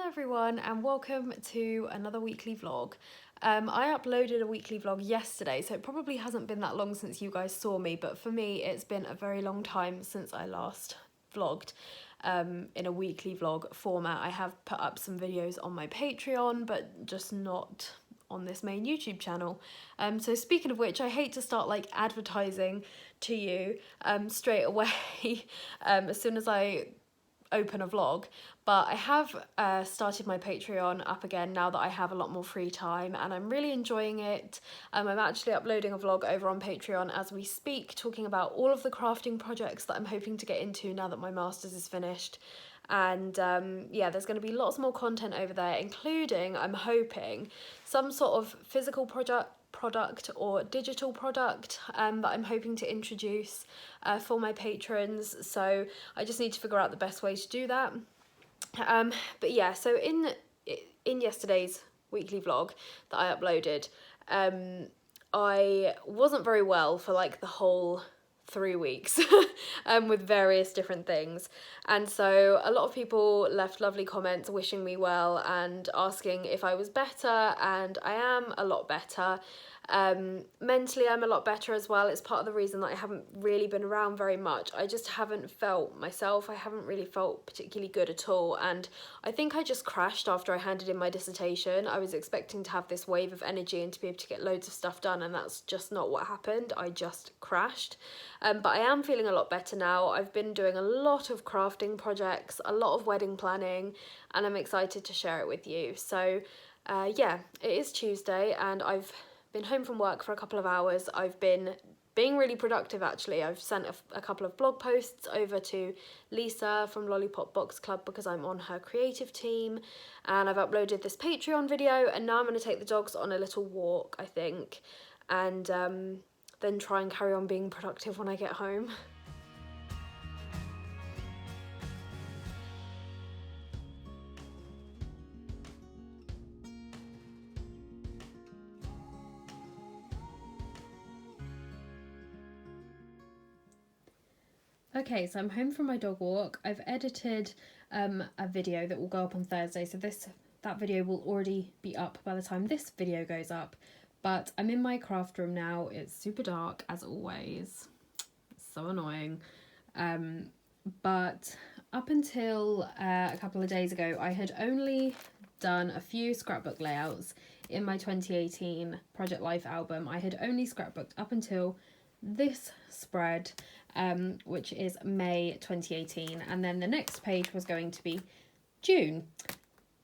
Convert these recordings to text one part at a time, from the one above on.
everyone and welcome to another weekly vlog. I uploaded a weekly vlog yesterday, so it probably hasn't been that long since you guys saw me, but for me it's been a very long time since I last vlogged in a weekly vlog format. I have put up some videos on my Patreon, but just not on this main YouTube channel. So speaking of which, I hate to start like advertising to you straight away as soon as I open a vlog, but I have started my Patreon up again now that I have a lot more free time and I'm really enjoying it. I'm actually uploading a vlog over on Patreon as we speak, talking about all of the crafting projects that I'm hoping to get into now that my master's is finished. And yeah, there's going to be lots more content over there, including, I'm hoping, some sort of physical product or digital product that I'm hoping to introduce for my patrons. So I just need to figure out the best way to do that. But yeah, so in yesterday's weekly vlog that I uploaded, I wasn't very well for like the whole 3 weeks with various different things, and so a lot of people left lovely comments wishing me well and asking if I was better, and I am a lot better. Mentally I'm a lot better as well. It's part of the reason that I haven't really been around very much. I just haven't felt myself. I haven't really felt particularly good at all, and I think I just crashed after I handed in my dissertation. I was expecting to have this wave of energy and to be able to get loads of stuff done, and that's just not what happened. I just crashed. But I am feeling a lot better now. I've been doing a lot of crafting projects, a lot of wedding planning, and I'm excited to share it with you. So yeah, it is Tuesday and I've been home from work for a couple of hours. I've been being really productive actually. I've sent a couple of blog posts over to Lisa from Lollipop Box Club because I'm on her creative team, and I've uploaded this Patreon video, and now I'm going to take the dogs on a little walk, I think, and then try and carry on being productive when I get home. Okay, so I'm home from my dog walk. I've edited a video that will go up on Thursday, so that video will already be up by the time this video goes up. But I'm in my craft room now. It's super dark as always. It's so annoying. But up until a couple of days ago, I had only done a few scrapbook layouts in my 2018 Project Life album. I had only scrapbooked up until this spread, which is May 2018, and then the next page was going to be June.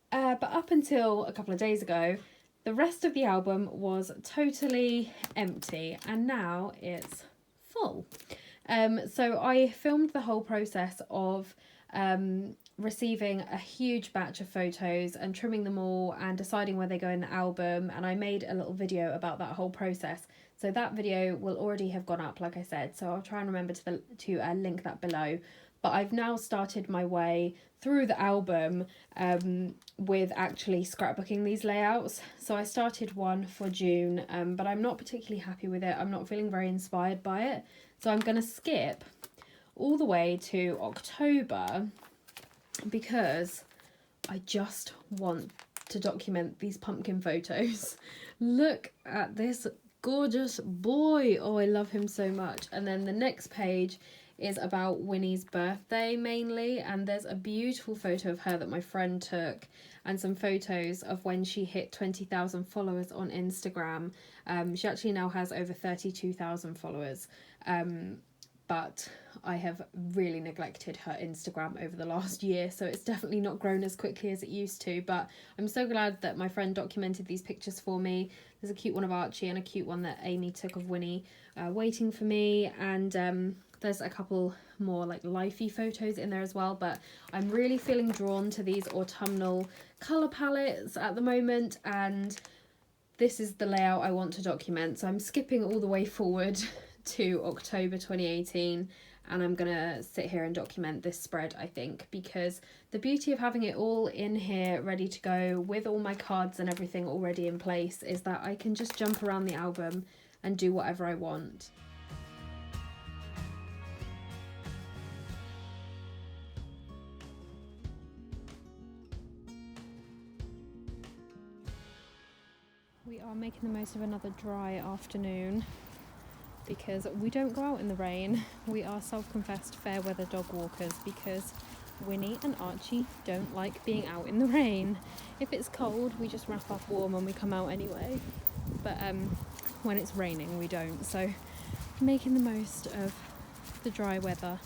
But up until a couple of days ago, the rest of the album was totally empty, and now it's full. So I filmed the whole process of receiving a huge batch of photos and trimming them all and deciding where they go in the album, and I made a little video about that whole process. So that video will already have gone up, like I said, so I'll try and remember to link that below. But I've now started my way through the album with actually scrapbooking these layouts. So I started one for June, but I'm not particularly happy with it. I'm not feeling very inspired by it. So I'm going to skip all the way to October because I just want to document these pumpkin photos. Look at this gorgeous boy. Oh, I love him so much. And then the next page is about Winnie's birthday mainly, and there's a beautiful photo of her that my friend took and some photos of when she hit 20,000 followers on Instagram. She actually now has over 32,000 followers, but I have really neglected her Instagram over the last year, so it's definitely not grown as quickly as it used to. But I'm so glad that my friend documented these pictures for me. There's a cute one of Archie and a cute one that Amy took of Winnie waiting for me, and there's a couple more like lifey photos in there as well. But I'm really feeling drawn to these autumnal colour palettes at the moment, and this is the layout I want to document. So I'm skipping all the way forward to October 2018, and I'm gonna sit here and document this spread, I think, because the beauty of having it all in here ready to go with all my cards and everything already in place is that I can just jump around the album and do whatever I want. We are making the most of another dry afternoon because we don't go out in the rain. We are self-confessed fair weather dog walkers because Winnie and Archie don't like being out in the rain. If it's cold, we just wrap up warm and we come out anyway. But when it's raining, we don't. So making the most of the dry weather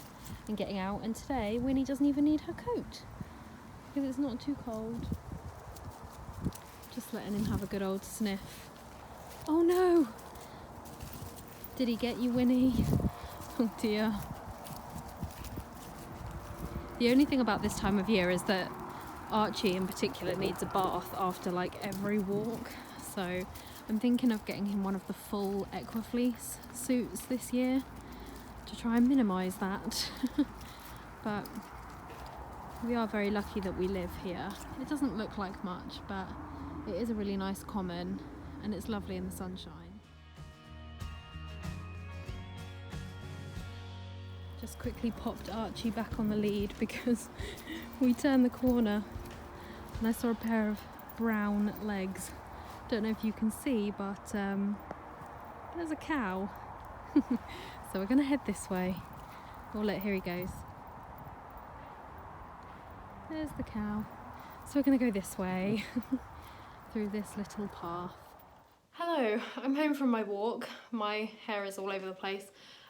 and getting out. And today, Winnie doesn't even need her coat because it's not too cold. Just letting him have a good old sniff. Oh no! Did he get you, Winnie? Oh dear. The only thing about this time of year is that Archie in particular needs a bath after like every walk. So I'm thinking of getting him one of the full Equifleece suits this year to try and minimise that. But we are very lucky that we live here. It doesn't look like much, but it is a really nice common and it's lovely in the sunshine. Just quickly popped Archie back on the lead because we turned the corner and I saw a pair of brown legs. Don't know if you can see, but there's a cow. So we're gonna head this way. Oh look, here he goes. There's the cow. So we're gonna go this way. Through this little path. Hello, I'm home from my walk. My hair is all over the place.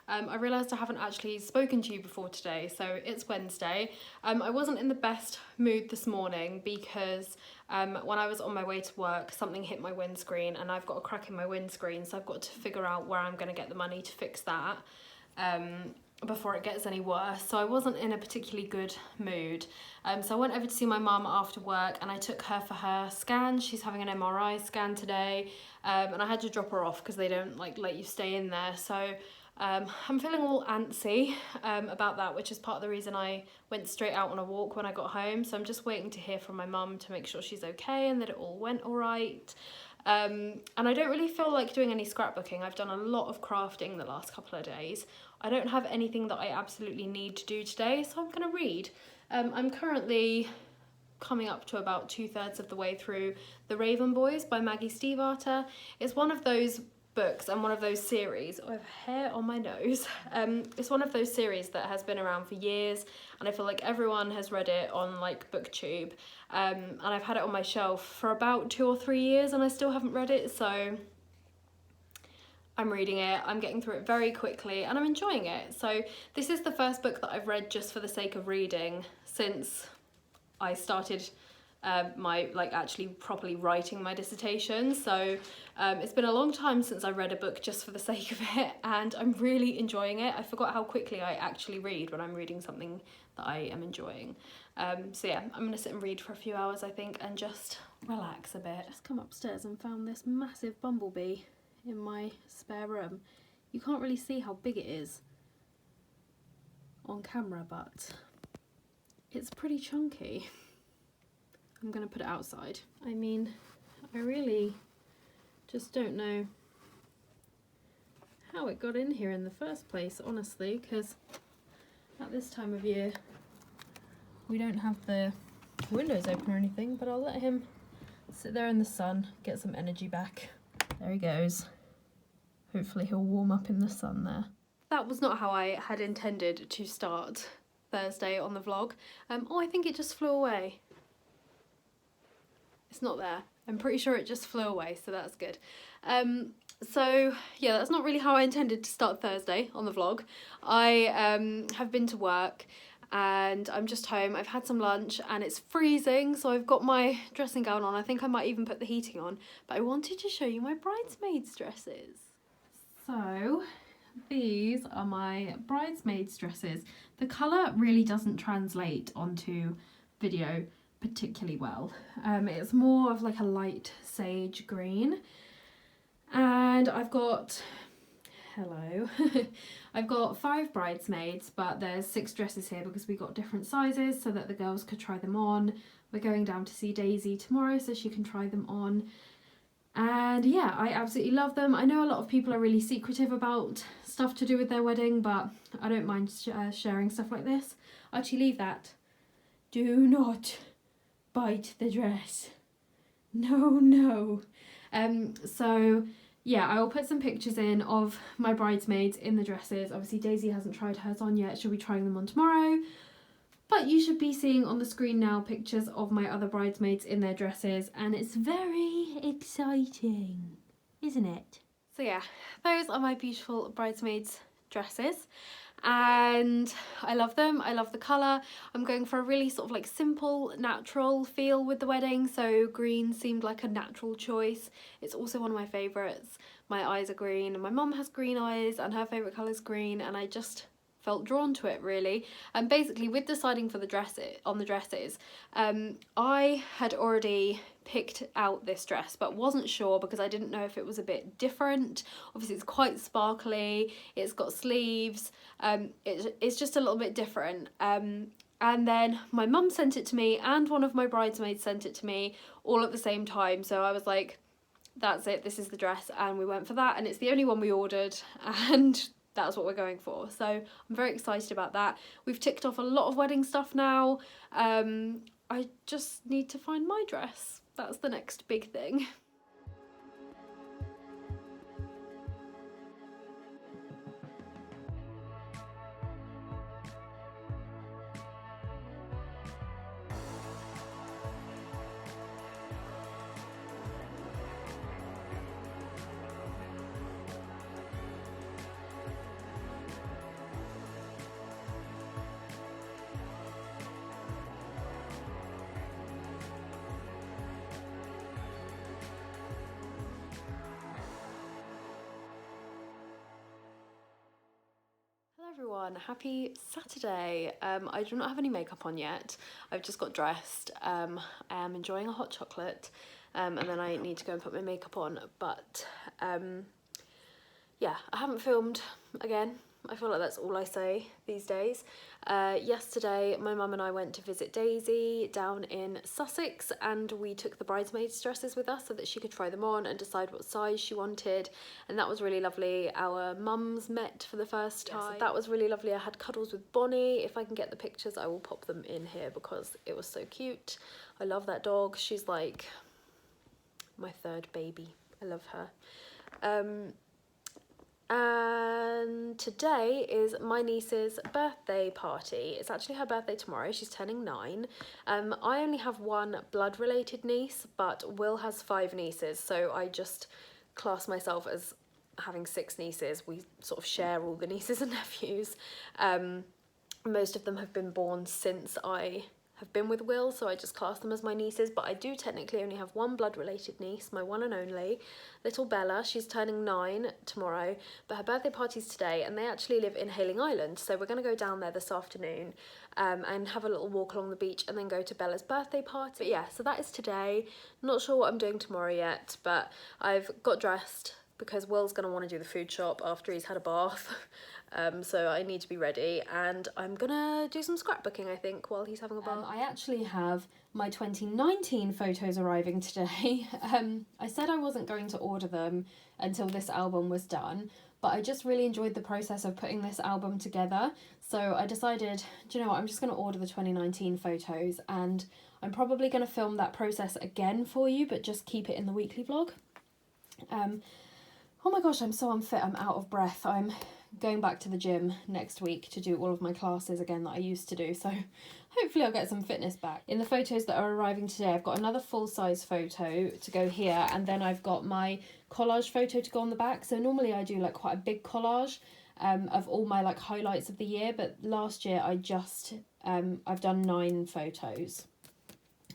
I realised I haven't actually spoken to you before today, so it's Wednesday. I wasn't in the best mood this morning because when I was on my way to work, something hit my windscreen and I've got a crack in my windscreen, so I've got to figure out where I'm going to get the money to fix that before it gets any worse. So I wasn't in a particularly good mood. So I went over to see my mum after work and I took her for her scan. She's having an MRI scan today, and I had to drop her off because they don't like let you stay in there. So I'm feeling all antsy about that, which is part of the reason I went straight out on a walk when I got home. So I'm just waiting to hear from my mum to make sure she's okay and that it all went all right. And I don't really feel like doing any scrapbooking. I've done a lot of crafting the last couple of days. I don't have anything that I absolutely need to do today, so I'm going to read. I'm currently coming up to about 2/3 of the way through The Raven Boys by Maggie Stiefvater. It's one of those books and one of those series. Oh, I have hair on my nose. It's one of those series that has been around for years and I feel like everyone has read it on like BookTube, and I've had it on my shelf for about 2 or 3 years and I still haven't read it, so I'm reading it, I'm getting through it very quickly and I'm enjoying it. So this is the first book that I've read just for the sake of reading since I started actually properly writing my dissertation. So it's been a long time since I read a book just for the sake of it and I'm really enjoying it. I forgot how quickly I actually read when I'm reading something that I am enjoying. So yeah, I'm gonna sit and read for a few hours I think and just relax a bit. Just come upstairs and found this massive bumblebee in my spare room. You can't really see how big it is on camera, but it's pretty chunky. I'm gonna put it outside. I mean, I really just don't know how it got in here in the first place, honestly, because at this time of year we don't have the windows open or anything, but I'll let him sit there in the sun, get some energy back. There he goes. Hopefully he'll warm up in the sun there. That was not how I had intended to start Thursday on the vlog. Oh, I think it just flew away. It's not there. I'm pretty sure it just flew away, so that's good. So yeah, that's not really how I intended to start Thursday on the vlog. I have been to work and I'm just home. I've had some lunch and it's freezing, so I've got my dressing gown on. I think I might even put the heating on, but I wanted to show you my bridesmaids dresses. So these are my bridesmaids dresses. The colour really doesn't translate onto video particularly well. It's more of like a light sage green, and I've got, hello, I've got 5 bridesmaids, but there's 6 dresses here because we got different sizes so that the girls could try them on. We're going down to see Daisy tomorrow so she can try them on, and yeah, I absolutely love them. I know a lot of people are really secretive about stuff to do with their wedding, but I don't mind sharing stuff like this. Archie, leave that. Do not bite the dress. No. So yeah, I will put some pictures in of my bridesmaids in the dresses. Obviously Daisy hasn't tried hers on yet. She'll be trying them on tomorrow. But you should be seeing on the screen now pictures of my other bridesmaids in their dresses, and it's very exciting, isn't it? So yeah, those are my beautiful bridesmaids dresses, and I love them. I love the colour. I'm going for a really sort of like simple, natural feel with the wedding, so green seemed like a natural choice. It's also one of my favourites. My eyes are green, and my mum has green eyes, and her favourite colour is green, and I just felt drawn to it really. And basically with deciding for the dresses, I had already picked out this dress but wasn't sure because I didn't know if it was a bit different. Obviously it's quite sparkly, it's got sleeves, it's just a little bit different. And then my mum sent it to me and one of my bridesmaids sent it to me all at the same time, so I was like, that's it, this is the dress, and we went for that, and it's the only one we ordered, and that's what we're going for. So I'm very excited about that. We've ticked off a lot of wedding stuff now. I just need to find my dress. That's the next big thing. Everyone, happy Saturday. I do not have any makeup on yet. I've just got dressed. I am enjoying a hot chocolate, and then I need to go and put my makeup on, but yeah, I haven't filmed again. I feel like that's all I say these days. Yesterday my mum and I went to visit Daisy down in Sussex, and we took the bridesmaids' dresses with us so that she could try them on and decide what size she wanted, and that was really lovely. Our mums met for the first time. So that was really lovely. I had cuddles with Bonnie. If I can get the pictures I will pop them in here because it was so cute. I love that dog. She's like my third baby. I love her. And today is my niece's birthday party. It's actually her birthday tomorrow. She's turning 9. I only have one blood related niece, but Will has 5 nieces, so I just class myself as having 6 nieces. We sort of share all the nieces and nephews. Most of them have been born since I have been with Will, so I just class them as my nieces, but I do technically only have one blood related niece, my one and only, little Bella. She's turning 9 tomorrow, but her birthday party's today, and they actually live in Hayling Island, so we're going to go down there this afternoon and have a little walk along the beach and then go to Bella's birthday party. But yeah, so that is today. Not sure what I'm doing tomorrow yet, but I've got dressed because Will's going to want to do the food shop after he's had a bath. So I need to be ready, and I'm gonna do some scrapbooking, I think, while he's having a bath. I actually have my 2019 photos arriving today. I said I wasn't going to order them until this album was done, but I just really enjoyed the process of putting this album together, so I decided, do you know what, I'm just going to order the 2019 photos, and I'm probably going to film that process again for you, but just keep it in the weekly vlog. Oh my gosh, I'm so unfit, I'm out of breath. I'm going back to the gym next week to do all of my classes again that I used to do, so hopefully I'll get some fitness back. In the photos that are arriving today, I've got another full-size photo to go here, and then I've got my collage photo to go on the back. So normally I do like quite a big collage of all my like highlights of the year, but last year I just I've done 9 photos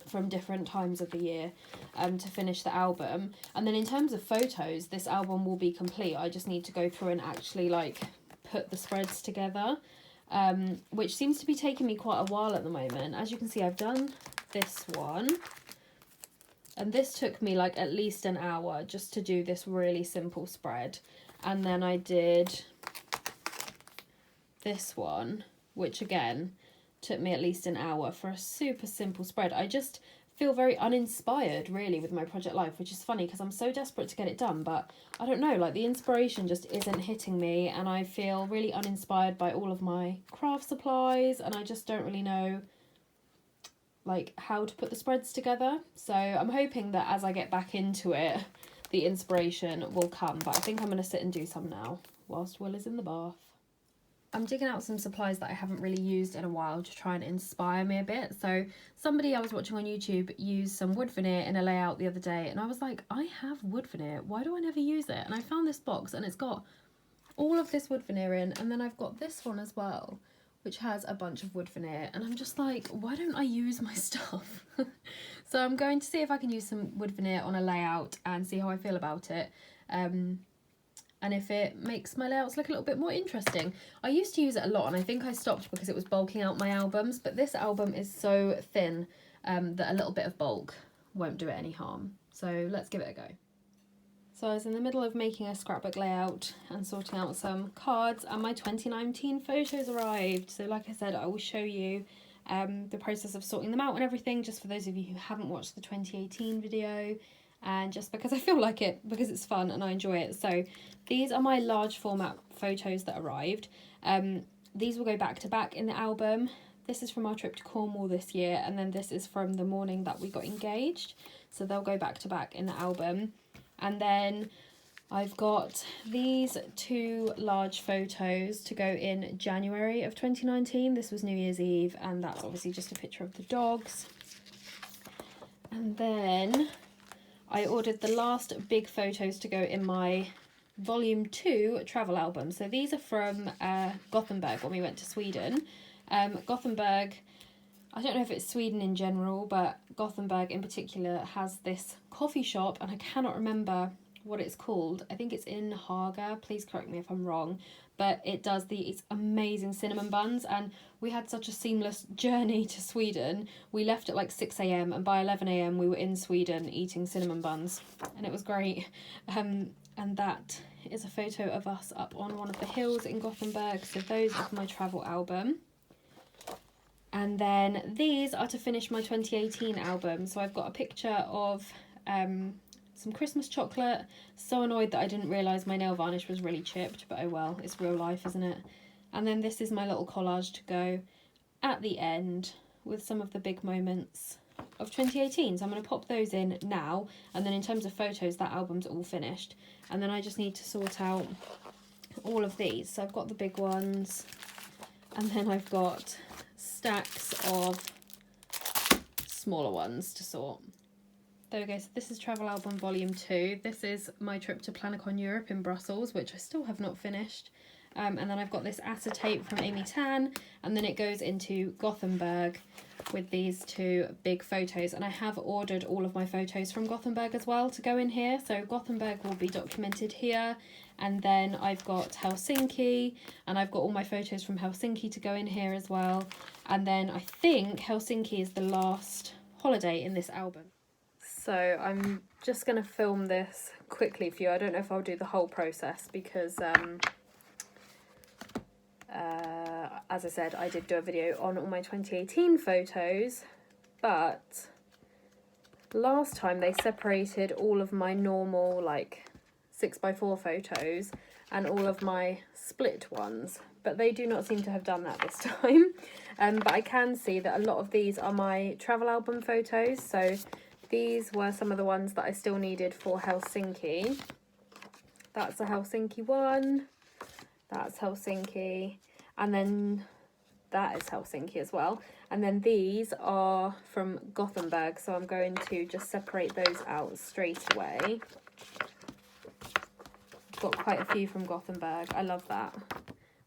from different times of the year to finish the album. And then in terms of photos, this album will be complete. I just need to go through and actually like put the spreads together, which seems to be taking me quite a while at the moment. As you can see, I've done this one, and this took me like at least an hour just to do this really simple spread. And then I did this one, which again took me at least an hour for a super simple spread. I just feel very uninspired really with my project life, which is funny because I'm so desperate to get it done, but I don't know, like the inspiration just isn't hitting me, and I feel really uninspired by all of my craft supplies, and I just don't really know like how to put the spreads together. So I'm hoping that as I get back into it, the inspiration will come, but I think I'm going to sit and do some now whilst Will is in the bath. I'm digging out some supplies that I haven't really used in a while to try and inspire me a bit. So somebody I was watching on YouTube used some wood veneer in a layout the other day, and I was like, I have wood veneer, why do I never use it? And I found this box and it's got all of this wood veneer in, and then I've got this one as well, which has a bunch of wood veneer, and I'm just like, why don't I use my stuff? So I'm going to see if I can use some wood veneer on a layout and see how I feel about it. And if it makes my layouts look a little bit more interesting. I used to use it a lot, and I think I stopped because it was bulking out my albums, but this album is so thin that a little bit of bulk won't do it any harm. So let's give it a go. So I was in the middle of making a scrapbook layout and sorting out some cards, and my 2019 photos arrived. So like I said, I will show you the process of sorting them out and everything, just for those of you who haven't watched the 2018 video, and just because I feel like it, because it's fun and I enjoy it. So these are my large format photos that arrived. These will go back to back in the album. This is from our trip to Cornwall this year, and then this is from the morning that we got engaged. So they'll go back to back in the album. And then I've got these two large photos to go in January of 2019. This was New Year's Eve, and that's obviously just a picture of the dogs. And then I ordered the last big photos to go in my volume 2 travel album. So these are from Gothenburg when we went to Sweden. Gothenburg, I don't know if it's Sweden in general, but Gothenburg in particular has this coffee shop, and I cannot remember what it's called. I think it's in Haga, please correct me if I'm wrong, but it does these amazing cinnamon buns, and we had such a seamless journey to Sweden. We left at like 6 a.m. and by 11 a.m. we were in Sweden eating cinnamon buns, and it was great. And that is a photo of us up on one of the hills in Gothenburg. So those are my travel album. And then these are to finish my 2018 album. So I've got a picture of some Christmas chocolate. So annoyed that I didn't realise my nail varnish was really chipped, but oh well, it's real life, isn't it? And then this is my little collage to go at the end with some of the big moments of 2018. So I'm going to pop those in now, and then in terms of photos, that album's all finished. And then I just need to sort out all of these. So I've got the big ones, and then I've got stacks of smaller ones to sort. There we go. So this is Travel Album Volume 2. This is my trip to Planacon Europe in Brussels, which I still have not finished. And then I've got this acetate from Amy Tan, and then it goes into Gothenburg with these two big photos. And I have ordered all of my photos from Gothenburg as well to go in here. So Gothenburg will be documented here. And then I've got Helsinki, and I've got all my photos from Helsinki to go in here as well. And then I think Helsinki is the last holiday in this album. So I'm just going to film this quickly for you. I don't know if I'll do the whole process because, as I said, I did do a video on all my 2018 photos, but last time they separated all of my normal, like, 6x4 photos and all of my split ones, but they do not seem to have done that this time. But I can see that a lot of these are my travel album photos, so these were some of the ones that I still needed for Helsinki. That's a Helsinki one, that's Helsinki, and then that is Helsinki as well. And then these are from Gothenburg, so I'm going to just separate those out straight away. Got quite a few from Gothenburg. I love that.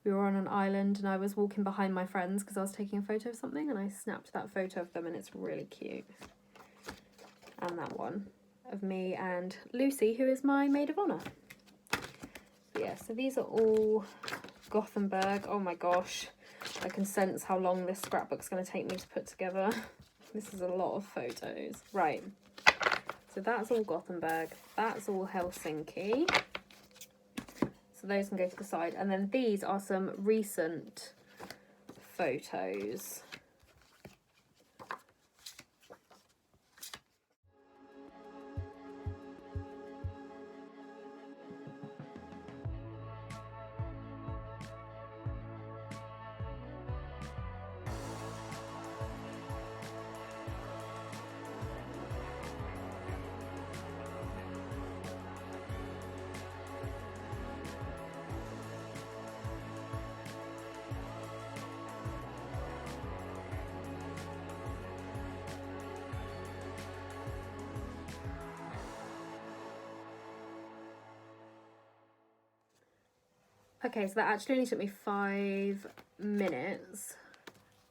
We were on an island and I was walking behind my friends because I was taking a photo of something, and I snapped that photo of them, and it's really cute. And that one of me and Lucy, who is my maid of honour. But yeah, so these are all Gothenburg. Oh my gosh, I can sense how long this scrapbook's going to take me to put together. This is a lot of photos. Right, so that's all Gothenburg, that's all Helsinki. So those can go to the side. And then these are some recent photos. Okay, so that actually only took me 5 minutes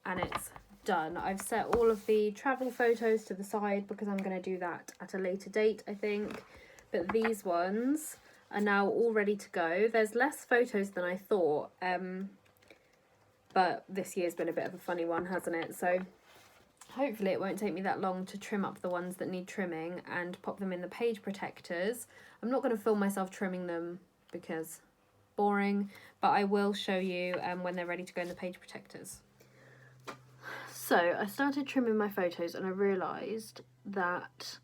and it's done. I've set all of the travel photos to the side because I'm going to do that at a later date, I think. But these ones are now all ready to go. There's less photos than I thought, but this year's been a bit of a funny one, hasn't it? So hopefully it won't take me that long to trim up the ones that need trimming and pop them in the page protectors. I'm not going to film myself trimming them because boring, but I will show you when they're ready to go in the page protectors. So I started trimming my photos and I realised that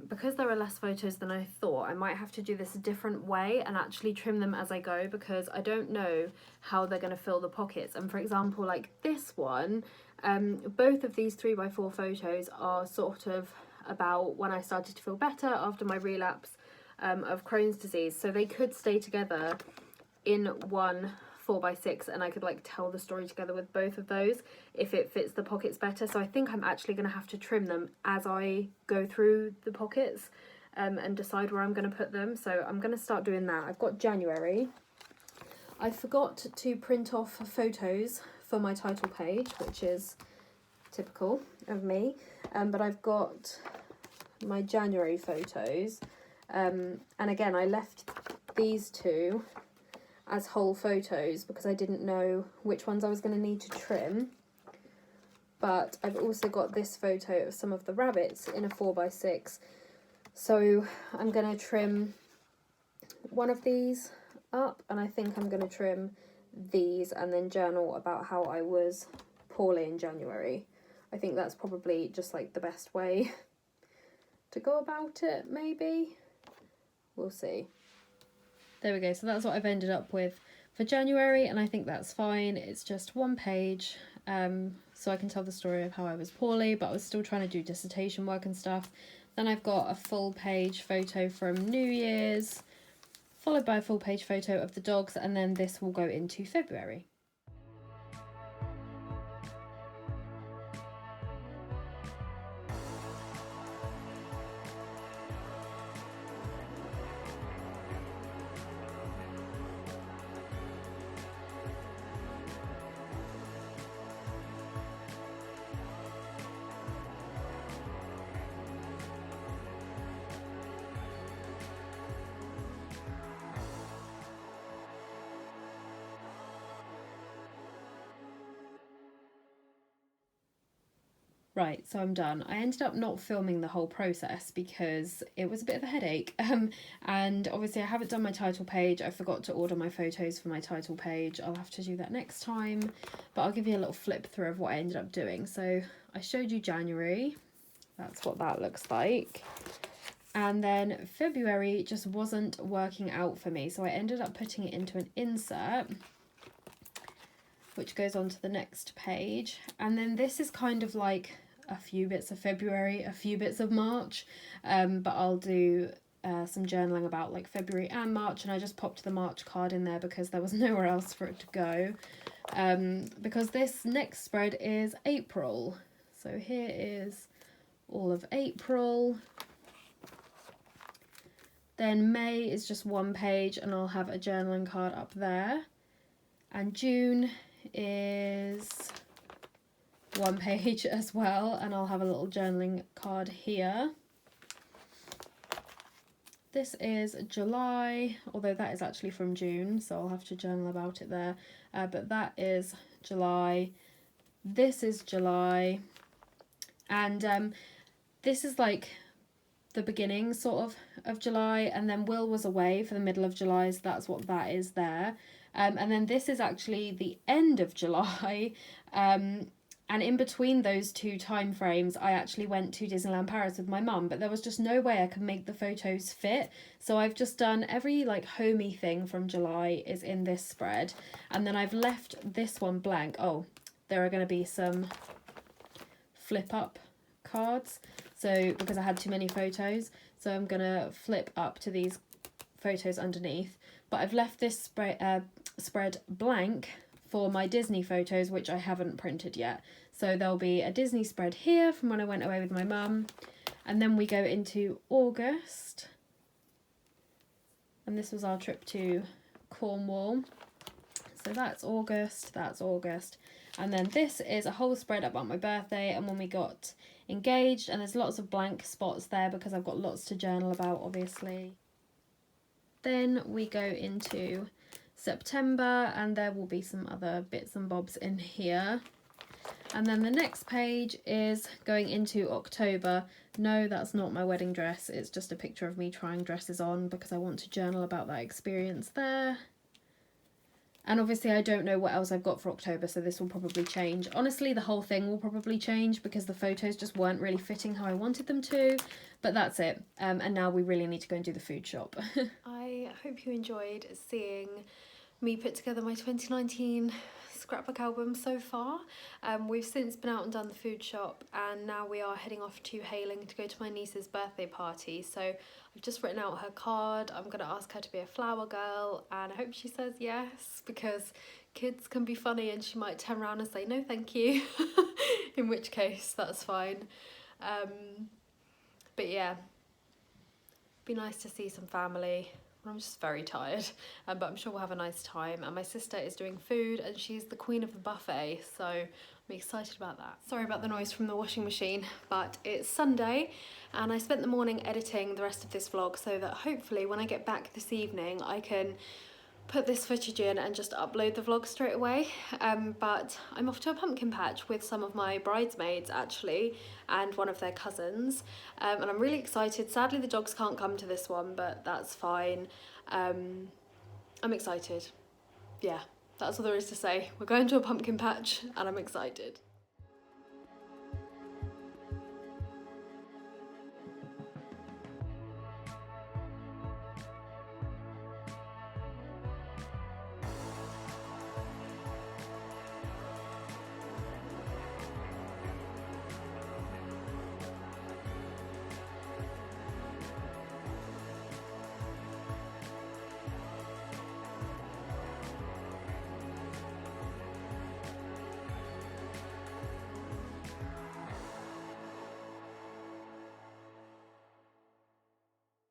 because there are less photos than I thought, I might have to do this a different way and actually trim them as I go, because I don't know how they're going to fill the pockets. And for example, like this one, both of these 3x4 photos are sort of about when I started to feel better after my relapse of Crohn's disease, so they could stay together in one 4x6 and I could like tell the story together with both of those if it fits the pockets better. So I think I'm actually going to have to trim them as I go through the pockets and decide where I'm going to put them. So I'm going to start doing that. I've got January. I forgot to print off photos for my title page, which is typical of me, but I've got my January photos. And again, I left these two as whole photos because I didn't know which ones I was going to need to trim. But I've also got this photo of some of the rabbits in a 4x6. So I'm going to trim one of these up, and I think I'm going to trim these and then journal about how I was poorly in January. I think that's probably just like the best way to go about it, maybe. We'll see. There we go. So that's what I've ended up with for January, and I think that's fine. It's just one page, so I can tell the story of how I was poorly, but I was still trying to do dissertation work and stuff. Then I've got a full page photo from New Year's, followed by a full page photo of the dogs, and then this will go into February. Right, so I'm done. I ended up not filming the whole process because it was a bit of a headache. And obviously I haven't done my title page. I forgot to order my photos for my title page. I'll have to do that next time. But I'll give you a little flip through of what I ended up doing. So I showed you January. That's what that looks like. And then February just wasn't working out for me. So I ended up putting it into an insert, which goes on to the next page. And then this is kind of like a few bits of February, a few bits of March, but I'll do some journaling about like February and March, and I just popped the March card in there because there was nowhere else for it to go, because this next spread is April. So here is all of April. Then May is just one page and I'll have a journaling card up there, and June is one page as well, and I'll have a little journaling card here. This is July, although that is actually from June, so I'll have to journal about it there, but that is July. This is July, and this is like the beginning sort of July, and then Will was away for the middle of July, so that's what that is there. And then this is actually the end of July, and in between those two time frames I actually went to Disneyland Paris with my mum, but there was just no way I could make the photos fit, so I've just done every like homey thing from July is in this spread, and then I've left this one blank. Oh, there are going to be some flip up cards, so because I had too many photos, so I'm going to flip up to these photos underneath, but I've left this spread blank for my Disney photos, which I haven't printed yet. So there'll be a Disney spread here from when I went away with my mum, and then we go into August, and this was our trip to Cornwall. So that's August, And then this is a whole spread about my birthday and when we got engaged, and there's lots of blank spots there because I've got lots to journal about, obviously. Then we go into September and there will be some other bits and bobs in here. And then the next page is going into October. No, that's not my wedding dress. It's just a picture of me trying dresses on because I want to journal about that experience there. And obviously I don't know what else I've got for October, so this will probably change. Honestly, the whole thing will probably change because the photos just weren't really fitting how I wanted them to. But that's it. And now we really need to go and do the food shop. I hope you enjoyed seeing me put together my 2019 scrapbook album so far. We've since been out and done the food shop, and now we are heading off to Hayling to go to my niece's birthday party. So I've just written out her card. I'm going to ask her to be a flower girl, and I hope she says yes, because kids can be funny and she might turn around and say no thank you, in which case that's fine. But yeah, be nice to see some family. I'm just very tired, but I'm sure we'll have a nice time. And my sister is doing food and she's the queen of the buffet, so I'm excited about that. Sorry about the noise from the washing machine, but it's Sunday and I spent the morning editing the rest of this vlog so that hopefully when I get back this evening I can put this footage in and just upload the vlog straight away. But I'm off to a pumpkin patch with some of my bridesmaids actually, and one of their cousins, and I'm really excited. Sadly the dogs can't come to this one, but that's fine. I'm excited. Yeah, that's all there is to say. We're going to a pumpkin patch and I'm excited.